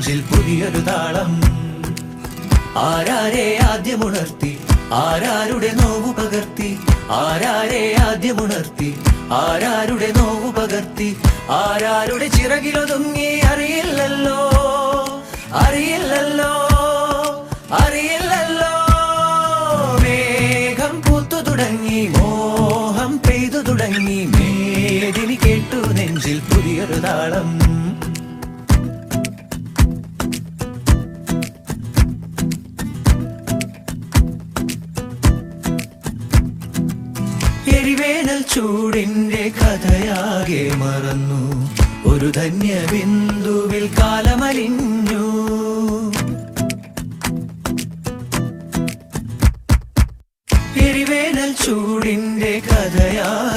നെഞ്ചിൽ പുതിയൊരു താളം. ആരാരെ ആദ്യമുണർത്തി, ആരാരുടെ നോവു പകർത്തി, ആരാരെ ആദ്യമുണർത്തി, ആരാരുടെ നോവു പകർത്തി, ആരാരുടെ ചിറകിലൊതുങ്ങി അറിയില്ലല്ലോ, അറിയില്ലല്ലോ, അറിയില്ലല്ലോ. മേഘം പൂത്തു തുടങ്ങി, മോഹം പെയ്തു തുടങ്ങി, മേദിനി കേട്ടു നെഞ്ചിൽ പുതിയൊരു താളം. എരിവേനൽ ചൂടിന്റെ കഥയാകെ മറന്നു, ഒരു ധന്യ ബിന്ദുവിൽ കാലമലിഞ്ഞു. എരിവേനൽ ചൂടിന്റെ കഥയാ